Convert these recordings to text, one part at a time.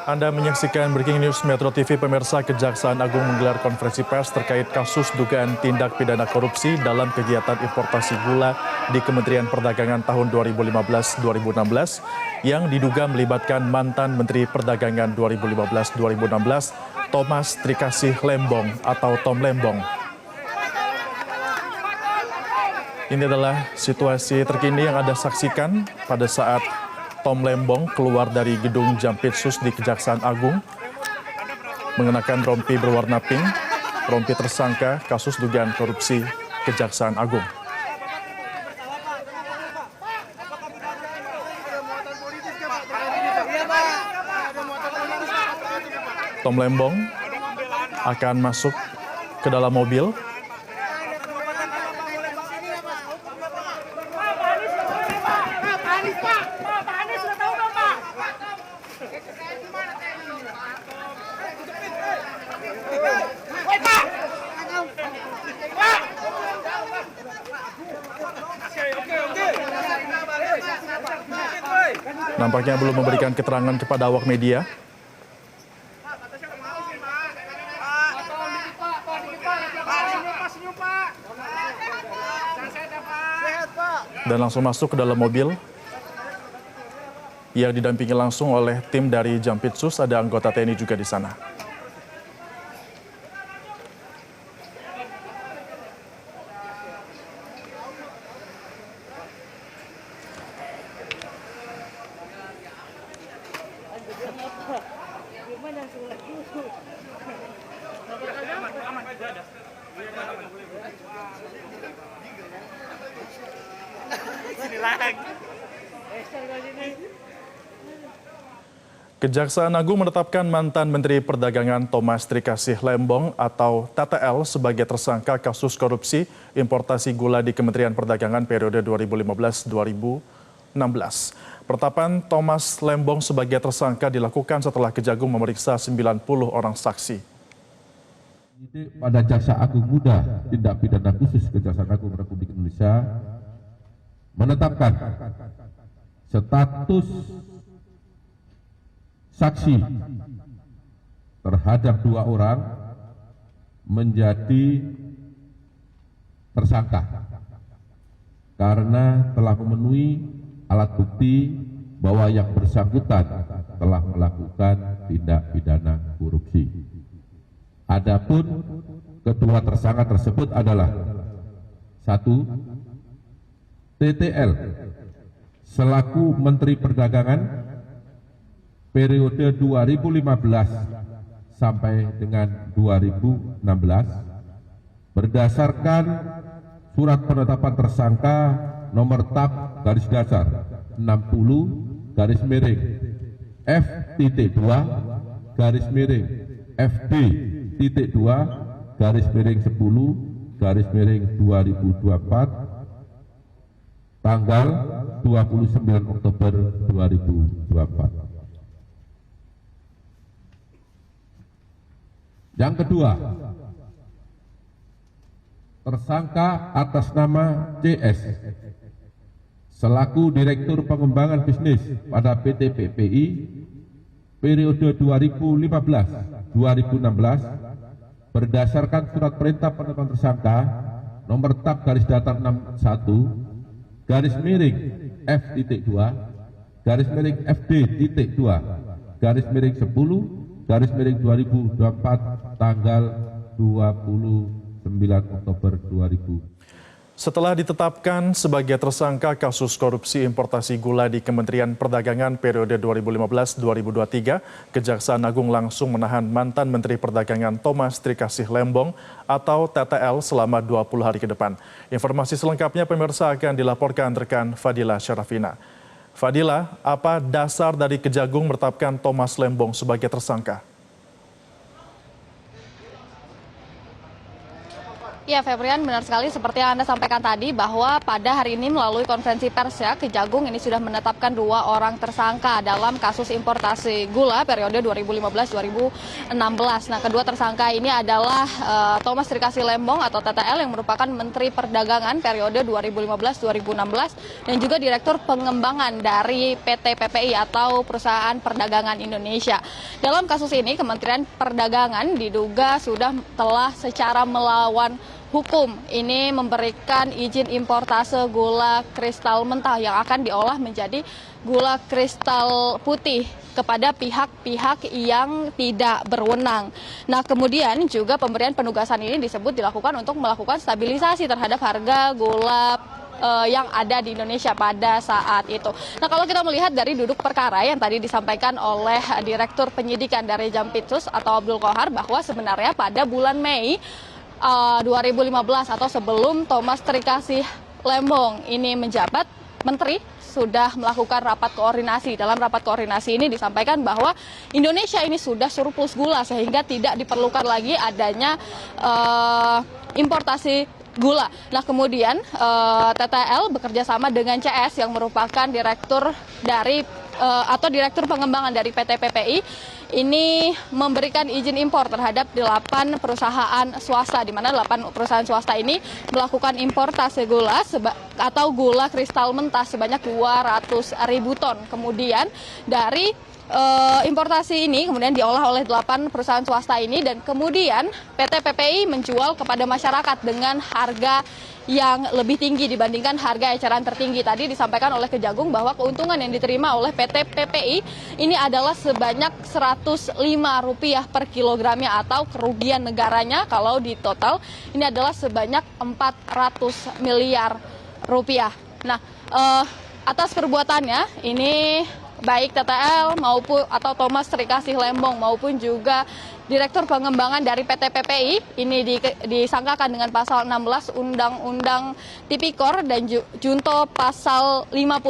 Anda menyaksikan Breaking News Metro TV. Pemirsa, Kejaksaan Agung menggelar konferensi pers terkait kasus dugaan tindak pidana korupsi dalam kegiatan importasi gula di Kementerian Perdagangan tahun 2015-2016 yang diduga melibatkan mantan Menteri Perdagangan 2015-2016 Thomas Trikasih Lembong atau Tom Lembong. Ini adalah situasi terkini yang Anda saksikan pada saat Tom Lembong keluar dari gedung Jampitsus di Kejaksaan Agung mengenakan rompi berwarna pink, rompi tersangka kasus dugaan korupsi Kejaksaan Agung. Tom Lembong akan masuk ke dalam mobil. Nampaknya belum memberikan keterangan kepada awak media. Dan langsung masuk ke dalam mobil yang didampingi langsung oleh tim dari Jampitsus, ada anggota TNI juga di sana. Kejaksaan Agung menetapkan mantan Menteri Perdagangan Thomas Trikasih Lembong atau TTL sebagai tersangka kasus korupsi importasi gula di Kementerian Perdagangan periode 2015-2016. Penetapan Thomas Lembong sebagai tersangka dilakukan setelah Kejagung memeriksa 90 orang saksi. Pada Jaksa Agung Muda Tindak Pidana Khusus Kejaksaan Agung Republik Indonesia menetapkan status saksi terhadap 2 orang menjadi tersangka karena telah memenuhi alat bukti bahwa yang bersangkutan telah melakukan tindak pidana korupsi. Adapun kedua tersangka tersebut adalah 1. TTL selaku Menteri Perdagangan periode 2015 sampai dengan 2016 berdasarkan surat penetapan tersangka nomor tab garis dasar 60 garis miring F.2 garis miring FD.2 garis miring 10 garis miring 2024 tanggal 29 Oktober 2024. Yang kedua, tersangka atas nama CS selaku Direktur Pengembangan Bisnis pada PT PPI periode 2015-2016 berdasarkan surat perintah penetapan tersangka nomor tab garis datar 61 garis miring F.2 garis miring FD.2 garis miring 10 garis miring 2024 tanggal 29 Oktober 2000. Setelah ditetapkan sebagai tersangka kasus korupsi importasi gula di Kementerian Perdagangan periode 2015-2023, Kejaksaan Agung langsung menahan mantan Menteri Perdagangan Thomas Trikasih Lembong atau TTL selama 20 hari ke depan. Informasi selengkapnya pemirsa akan dilaporkan rekan Fadila Syarafina. Fadila, apa dasar dari Kejagung menetapkan Thomas Lembong sebagai tersangka? Ya, Febrian, benar sekali seperti yang Anda sampaikan tadi bahwa pada hari ini melalui konferensi pers ya, Kejagung ini sudah menetapkan 2 orang tersangka dalam kasus importasi gula periode 2015-2016. Nah, kedua tersangka ini adalah Thomas Trikasih Lembong atau TTL yang merupakan Menteri Perdagangan periode 2015-2016 dan juga Direktur Pengembangan dari PT PPI atau Perusahaan Perdagangan Indonesia. Dalam kasus ini, Kementerian Perdagangan diduga sudah telah secara melawan hukum ini memberikan izin importase gula kristal mentah yang akan diolah menjadi gula kristal putih kepada pihak-pihak yang tidak berwenang. Nah, kemudian juga pemberian penugasan ini disebut dilakukan untuk melakukan stabilisasi terhadap harga gula yang ada di Indonesia pada saat itu. Nah, kalau kita melihat dari duduk perkara yang tadi disampaikan oleh Direktur Penyidikan dari Jampitsus atau Abdul Qohar bahwa sebenarnya pada bulan Mei 2015 atau sebelum Thomas Trikasih Lembong ini menjabat menteri sudah melakukan rapat koordinasi. Dalam rapat koordinasi ini disampaikan bahwa Indonesia ini sudah surplus gula sehingga tidak diperlukan lagi adanya importasi gula. Nah, kemudian TTL bekerja sama dengan CS yang merupakan direktur dari atau Direktur Pengembangan dari PT PPI ini memberikan izin impor terhadap 8 perusahaan swasta, di mana 8 perusahaan swasta ini melakukan importasi gula atau gula kristal mentah sebanyak 200.000 ton. Kemudian dari importasi ini kemudian diolah oleh 8 perusahaan swasta ini dan kemudian PT PPI menjual kepada masyarakat dengan harga yang lebih tinggi dibandingkan harga eceran tertinggi. Tadi disampaikan oleh Kejagung bahwa keuntungan yang diterima oleh PT PPI ini adalah sebanyak Rp105 per kilogramnya atau kerugian negaranya kalau di total ini adalah sebanyak 400 miliar rupiah. Nah, atas perbuatannya ini baik TTL maupun atau Thomas Trikasih Lembong maupun juga Direktur Pengembangan dari PT PPI ini disangkakan dengan pasal 16 Undang-Undang Tipikor dan junto pasal 55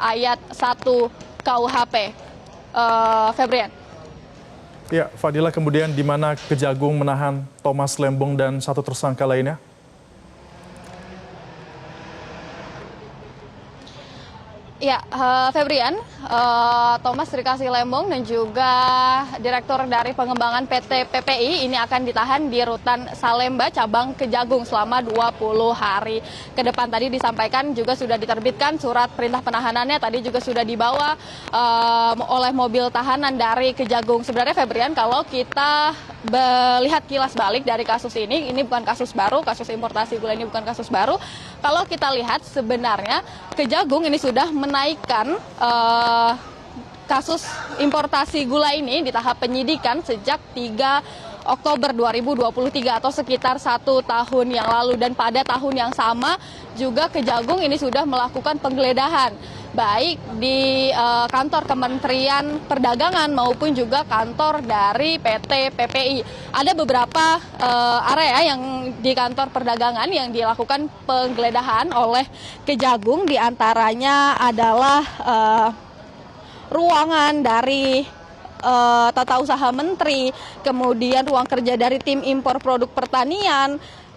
ayat 1 KUHP. Febrian. Ya, Fadila, kemudian di mana Kejagung menahan Thomas Lembong dan 1 tersangka lainnya? Ya, Febrian, Thomas Trikasih Lembong dan juga Direktur dari Pengembangan PT PPI ini akan ditahan di Rutan Salemba, cabang Kejagung selama 20 hari ke depan. Tadi disampaikan juga sudah diterbitkan surat perintah penahanannya, tadi juga sudah dibawa oleh mobil tahanan dari Kejagung. Sebenarnya Febrian, kalau kita melihat kilas balik dari kasus ini bukan kasus baru, kasus importasi gula ini bukan kasus baru. Kalau kita lihat sebenarnya Kejagung ini sudah menaikkan kasus importasi gula ini di tahap penyidikan sejak 3 Oktober 2023 atau sekitar 1 tahun yang lalu, dan pada tahun yang sama juga Kejagung ini sudah melakukan penggeledahan baik di kantor Kementerian Perdagangan maupun juga kantor dari PT PPI. Ada beberapa area yang di kantor perdagangan yang dilakukan penggeledahan oleh Kejagung, diantaranya adalah ruangan dari tata usaha menteri, kemudian ruang kerja dari tim impor produk pertanian,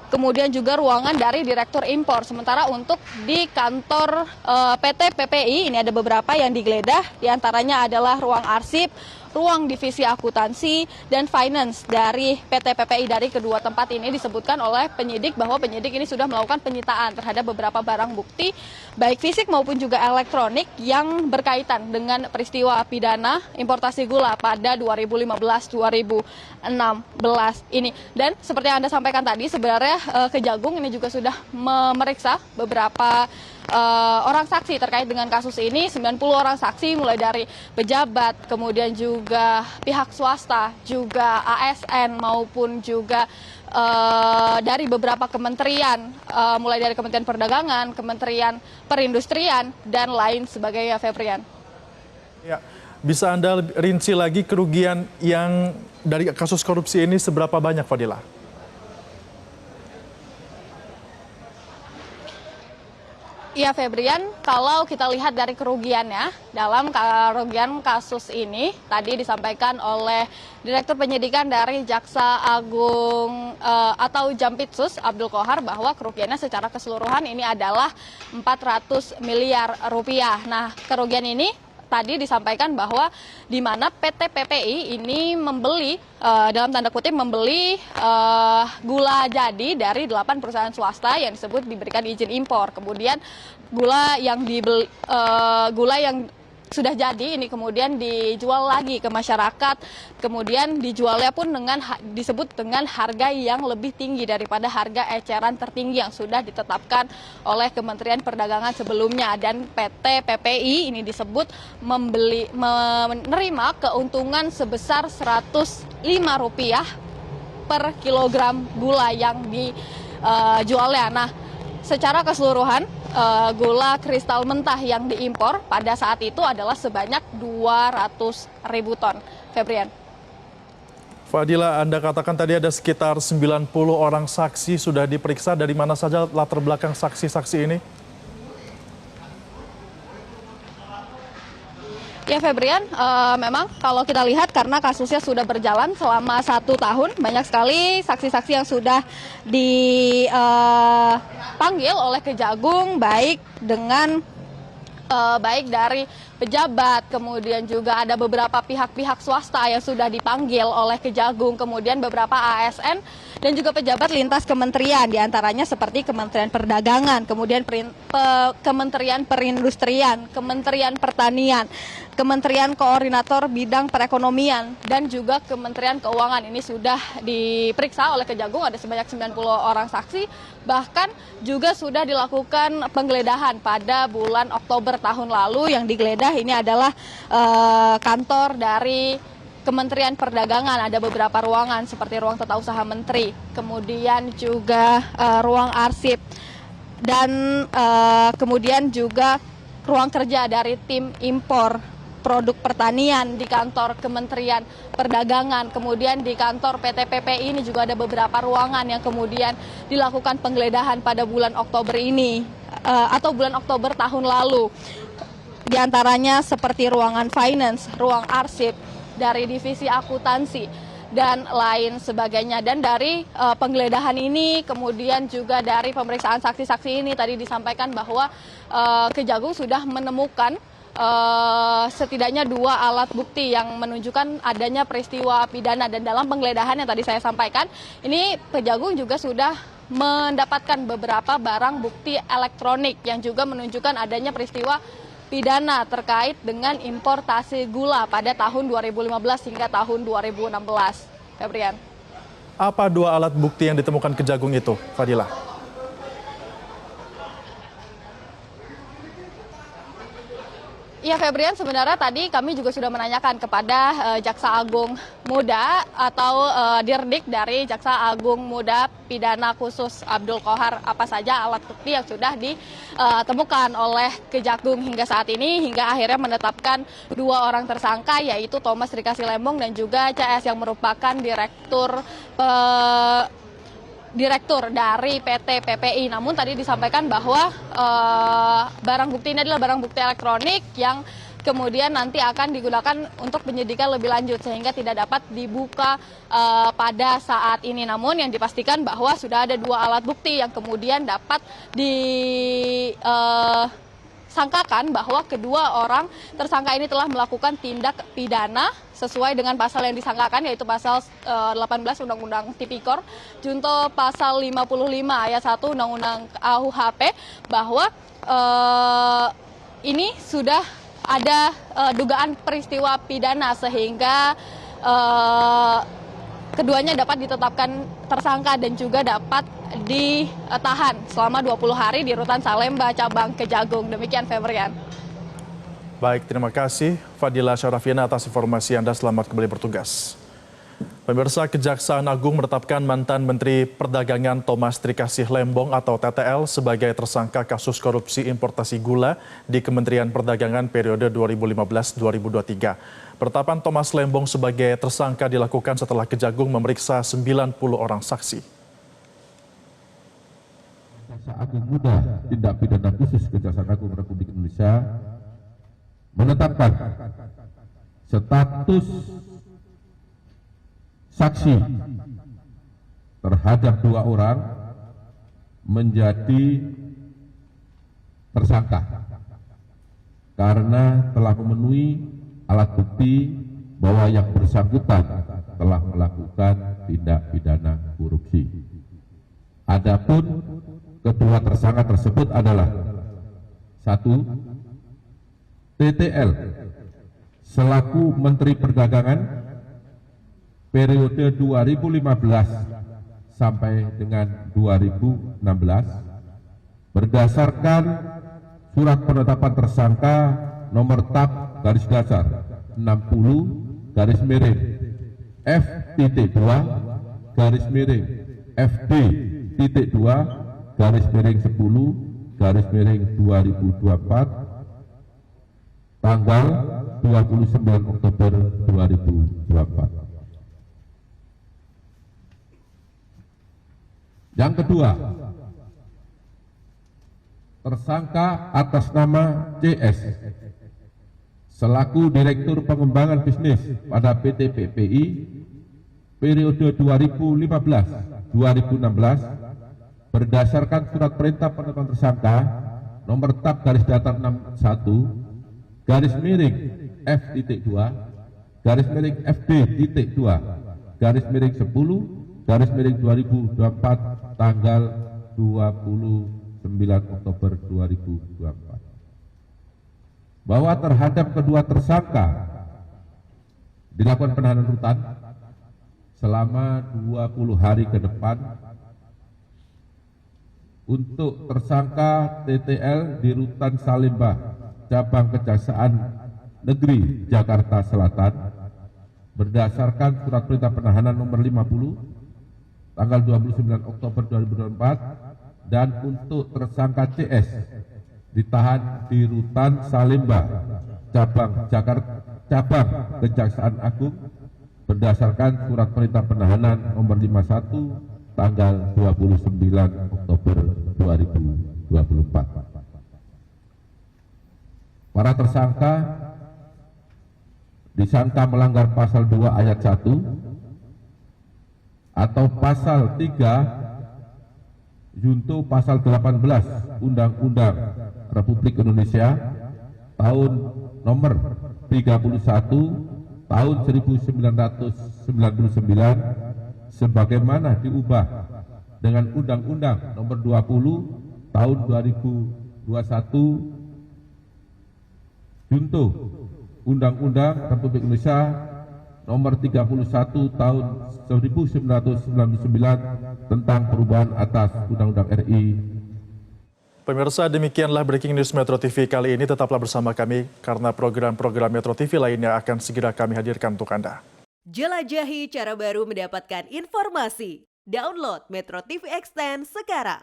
kemudian juga ruangan dari direktur impor. Sementara untuk di kantor PT PPI ini ada beberapa yang digeledah, diantaranya adalah ruang arsip, ruang divisi akuntansi, dan finance dari PT PPI. Dari kedua tempat ini disebutkan oleh penyidik bahwa penyidik ini sudah melakukan penyitaan terhadap beberapa barang bukti, baik fisik maupun juga elektronik yang berkaitan dengan peristiwa pidana importasi gula pada 2015-2016 ini. Dan seperti yang Anda sampaikan tadi, sebenarnya Kejagung ini juga sudah memeriksa beberapa orang saksi terkait dengan kasus ini, 90 orang saksi mulai dari pejabat, kemudian juga pihak swasta, juga ASN maupun juga dari beberapa kementerian, mulai dari Kementerian Perdagangan, Kementerian Perindustrian, dan lain sebagainya, Febrian. Ya, bisa Anda rinci lagi kerugian yang dari kasus korupsi ini seberapa banyak, Fadila? Iya Febrian, kalau kita lihat dari kerugiannya, dalam kerugian kasus ini tadi disampaikan oleh Direktur Penyidikan dari Jaksa Agung atau Jampitsus Abdul Qohar bahwa kerugiannya secara keseluruhan ini adalah 400 miliar rupiah. Nah, kerugian ini tadi disampaikan bahwa di mana PT PPI ini membeli, dalam tanda kutip membeli gula jadi dari 8 perusahaan swasta yang disebut diberikan izin impor. Kemudian gula yang sudah jadi ini kemudian dijual lagi ke masyarakat, kemudian dijualnya pun disebut dengan harga yang lebih tinggi daripada harga eceran tertinggi yang sudah ditetapkan oleh Kementerian Perdagangan sebelumnya, dan PT PPI ini disebut menerima keuntungan sebesar Rp105 per kilogram gula yang dijualnya. Nah, secara keseluruhan gula kristal mentah yang diimpor pada saat itu adalah sebanyak 200.000 ton. Febrian. Fadila, Anda katakan tadi ada sekitar 90 orang saksi sudah diperiksa. Dari mana saja latar belakang saksi-saksi ini? Ya Febrian, memang kalau kita lihat karena kasusnya sudah berjalan selama 1 tahun, banyak sekali saksi-saksi yang sudah dipanggil oleh Kejagung, baik dari pejabat, kemudian juga ada beberapa pihak-pihak swasta yang sudah dipanggil oleh Kejagung, kemudian beberapa ASN dan juga pejabat lintas kementerian, diantaranya seperti Kementerian Perdagangan, kemudian Kementerian Perindustrian, Kementerian Pertanian, Kementerian Koordinator Bidang Perekonomian, dan juga Kementerian Keuangan. Ini sudah diperiksa oleh Kejagung, ada sebanyak 90 orang saksi, bahkan juga sudah dilakukan penggeledahan pada bulan Oktober tahun lalu. Yang digeledah ini adalah kantor dari Kementerian Perdagangan, ada beberapa ruangan seperti ruang tata usaha menteri, kemudian juga ruang arsip, dan kemudian juga ruang kerja dari tim impor produk pertanian di kantor Kementerian Perdagangan. Kemudian di kantor PT PPI ini juga ada beberapa ruangan yang kemudian dilakukan penggeledahan pada bulan Oktober ini atau bulan Oktober tahun lalu. Di antaranya seperti ruangan finance, ruang arsip, dari divisi akuntansi, dan lain sebagainya. Dan dari penggeledahan ini, kemudian juga dari pemeriksaan saksi-saksi ini tadi disampaikan bahwa Kejagung sudah menemukan setidaknya 2 alat bukti yang menunjukkan adanya peristiwa pidana. Dan dalam penggeledahan yang tadi saya sampaikan, ini Kejagung juga sudah mendapatkan beberapa barang bukti elektronik yang juga menunjukkan adanya peristiwa pidana terkait dengan importasi gula pada tahun 2015 hingga tahun 2016. Febrian. Apa 2 alat bukti yang ditemukan Kejagung itu, Fadila? Iya Febrian, sebenarnya tadi kami juga sudah menanyakan kepada Jaksa Agung Muda atau Dirdik dari Jaksa Agung Muda Pidana Khusus Abdul Qohar, apa saja alat bukti yang sudah ditemukan oleh Kejagung hingga saat ini, hingga akhirnya menetapkan 2 orang tersangka, yaitu Thomas Rikasi Lembong dan juga CS yang merupakan direktur dari PT PPI. Namun tadi disampaikan bahwa barang bukti ini adalah barang bukti elektronik yang kemudian nanti akan digunakan untuk penyidikan lebih lanjut sehingga tidak dapat dibuka pada saat ini. Namun yang dipastikan bahwa sudah ada 2 alat bukti yang kemudian dapat disangkakan bahwa kedua orang tersangka ini telah melakukan tindak pidana sesuai dengan pasal yang disangkakan, yaitu pasal 18 Undang-Undang Tipikor, junto pasal 55 ayat 1 Undang-Undang KUHP, bahwa ini sudah ada dugaan peristiwa pidana sehingga keduanya dapat ditetapkan tersangka dan juga dapat ditahan selama 20 hari di Rutan Salemba cabang Kejagung. Demikian Febrian. Baik, terima kasih Fadila Syarafiana atas informasi Anda. Selamat kembali bertugas. Pemirsa, Kejaksaan Agung menetapkan mantan Menteri Perdagangan Thomas Rikasi Lembong atau TTL sebagai tersangka kasus korupsi importasi gula di Kementerian Perdagangan periode 2015-2023. Penetapan Thomas Lembong sebagai tersangka dilakukan setelah Kejagung memeriksa 90 orang saksi. Jaksa Agung Muda Tindak Pidana Khusus Kejaksaan Agung Republik Indonesia menetapkan status saksi terhadap 2 orang menjadi tersangka karena telah memenuhi alat bukti bahwa yang bersangkutan telah melakukan tindak pidana korupsi. Adapun kedua tersangka tersebut adalah 1. TTL selaku Menteri Perdagangan periode 2015 sampai dengan 2016 berdasarkan surat penetapan tersangka nomor tab garis datar 60 garis miring F.2 garis miring FD.2 garis miring 10 garis miring 2024 tanggal 29 Oktober 2024. Yang kedua, tersangka atas nama CS selaku Direktur Pengembangan Bisnis pada PT PPI periode 2015-2016 berdasarkan surat perintah penetapan tersangka nomor tab garis datar 61 garis miring F.2 garis miring FD.2 garis miring 10 garis miring 2024 tanggal 29 Oktober 2024 bahwa terhadap kedua tersangka dilakukan penahanan rutan selama 20 hari ke depan untuk tersangka TTL di Rutan Salemba Cabang Kejaksaan Negeri Jakarta Selatan berdasarkan surat perintah penahanan nomor 50 tanggal 29 Oktober 2024 dan untuk tersangka CS ditahan di Rutan Salemba Cabang Kejaksaan Agung berdasarkan surat perintah penahanan nomor 51 tanggal 29 Oktober 2024. Para tersangka disangka melanggar pasal 2 ayat 1 atau pasal 3 junto pasal 18 Undang-Undang Republik Indonesia tahun nomor 31 tahun 1999 sebagaimana diubah dengan Undang-Undang nomor 20 tahun 2021 junto Undang-Undang Republik Indonesia nomor 31 tahun 1999 tentang perubahan atas Undang-Undang RI. Pemirsa, demikianlah Breaking News Metro TV kali ini. Tetaplah bersama kami karena program-program Metro TV lainnya akan segera kami hadirkan untuk Anda. Jelajahi cara baru mendapatkan informasi. Download Metro TV Extend sekarang.